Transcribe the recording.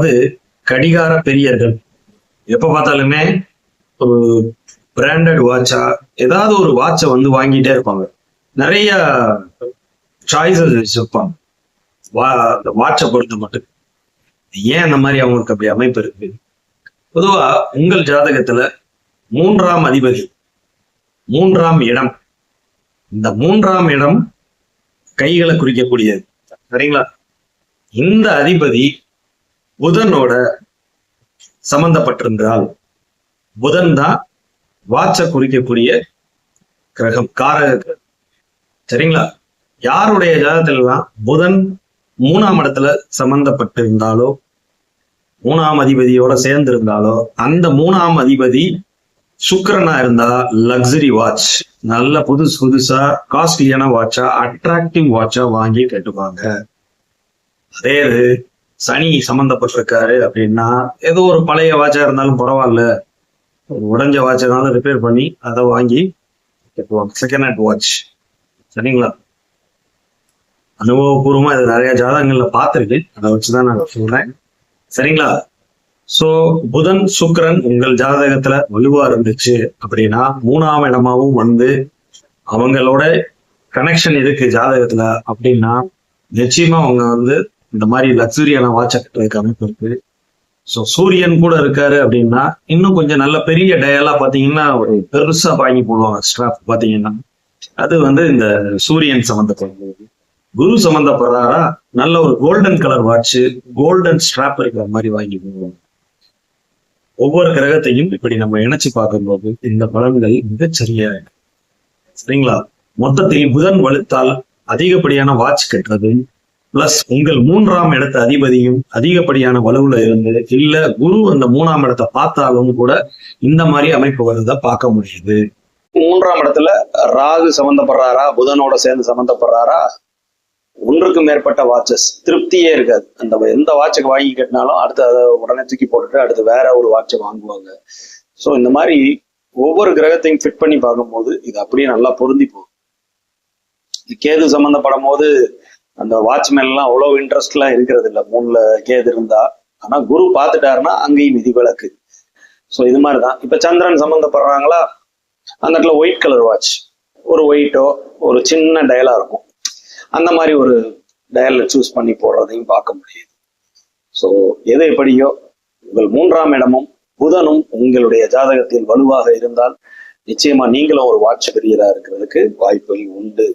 அதாவது கடிகார பெரியர்கள் எப்ப பார்த்தாலுமே ஒரு பிராண்டட் வாட்சா ஏதாவது ஒரு வாட்சை வந்து வாங்கிட்டே இருப்பாங்க. நிறைய சாய்ஸஸ் வச்சிருப்பாங்க அந்த வாட்சை பொறுத்த மட்டும். ஏன் அந்த மாதிரி அவங்களுக்கு அப்படி அமைப்பு இருக்கு? பொதுவா உங்கள் ஜாதகத்துல 3ஆம் அதிபதி 3ஆம் இடம், இந்த 3ஆம் இடம் கைகளை குறிக்கக்கூடியது, சரிங்களா? இந்த அதிபதி புதனோட சம்பந்தப்பட்டிருந்தால், புதன் தான் வாட்சை குறிக்கக்கூடிய கிரகம், காரக, சரிங்களா? யாருடைய ஜாதகத்திலாம் புதன் 3ஆம் இடத்துல சம்பந்தப்பட்டிருந்தாலோ 3ஆம் அதிபதியோட சேர்ந்து இருந்தாலோ, அந்த 3ஆம் அதிபதி சுக்கிரனா இருந்தா லக்ஸரி வாட்ச், நல்ல புதுசா காஸ்ட்லியான வாட்சா, அட்ராக்டிவ் வாட்சா வாங்கி கட்டுவாங்க. அதே சனி சம்பந்தப்பட்டிருக்காரு அப்படின்னா ஏதோ ஒரு பழைய வாட்சா இருந்தாலும் பரவாயில்ல, உடஞ்ச வாட்சை இருந்தாலும் ரிப்பேர் பண்ணி அதை வாங்கி கட்டுவாங்க, செகண்ட் ஹேண்ட் வாட்ச், சரிங்களா? அனுபவபூர்வமா இது நிறைய ஜாதகங்கள்ல பார்த்துருக்கு, அதை வச்சுதான் நான் சொல்றேன், சரிங்களா? சோ புதன் சுக்கிரன் உங்கள் ஜாதகத்துல வலுவா இருந்துச்சு அப்படின்னா 3ஆம் இடமாவும் வந்து அவங்களோட கனெக்ஷன் இருக்கு ஜாதகத்துல அப்படின்னா நிச்சயமா அவங்க வந்து இந்த மாதிரி லக்ஸுரியான வாட்சை கட்டுறதுக்கு அமைப்பு இருக்கு. ஸோ சூரியன் கூட இருக்காரு அப்படின்னா இன்னும் கொஞ்சம் நல்ல பெரிய டயலா பாத்தீங்கன்னா ஒரு பெருசா வாங்கி போடுவாங்க ஸ்ட்ராப் பாத்தீங்கன்னா, அது வந்து இந்த சூரியன் சம்பந்தப்படுறது. குரு சம்பந்தப்படுறாரா நல்ல ஒரு golden colour watch, golden strap இருக்கிற மாதிரி வாங்கி போடுவாங்க. ஒவ்வொரு கிரகத்தையும் இப்படி நம்ம இணைச்சு பார்க்கும்போது இந்த பலன்கள் மிகச்சரியா இருக்கு, சரிங்களா? மொத்தத்தில் புதன் வலுத்தால் அதிகப்படியான வாட்ச் கட்டுறது, பிளஸ் உங்கள் 3ஆம் இடத்த அதிபதியும் அதிகப்படியான வலுவுல இருந்து, இல்ல குரு அந்த 3ஆம் இடத்தை பார்த்தாலும் கூட இந்த மாதிரி அமைப்பு வருவதை பார்க்க முடியுது. 3ஆம் இடத்துல ராகு சம்பந்தப்படுறாரா, புதனோட சேர்ந்து சம்பந்தப்படுறாரா, ஒன்றுக்கும் மேற்பட்ட வாட்சஸ், திருப்தியே இருக்காது. அந்த எந்த வாட்சுக்கு வாங்கி கட்டினாலும் அடுத்து அதை உடனே தூக்கி போட்டுட்டு அடுத்து வேற ஒரு வாட்சை வாங்குவாங்க. ஸோ இந்த மாதிரி ஒவ்வொரு கிரகத்தையும் ஃபிட் பண்ணி பார்க்கும்போது இது அப்படியே நல்லா பொருந்தி போகும். கேது சம்பந்தப்படும் போது அந்த வாட்ச்மேன்லாம் அவ்வளோ இன்ட்ரெஸ்ட்லாம் இருக்கிறது இல்லை 3ல கேது இருந்தா. ஆனா குரு பார்த்துட்டாருன்னா அங்கேயும் விதிவிலக்கு. ஸோ இது மாதிரிதான் இப்ப சந்திரன் சம்பந்தப்படுறாங்களா, அந்த இடத்துல ஒயிட் கலர் வாட்ச், ஒரு ஒயிட்டோ ஒரு சின்ன டயலா இருக்கும், அந்த மாதிரி ஒரு டயல்ல சூஸ் பண்ணி போடுறதையும் பார்க்க முடியுது. ஸோ எது எப்படியோ உங்கள் 3ஆம் இடமும் புதனும் உங்களுடைய ஜாதகத்தில் வலுவாக இருந்தால் நிச்சயமா நீங்களும் ஒரு வாட்ச் பிரியரா இருக்கிறதுக்கு வாய்ப்புகள் உண்டு.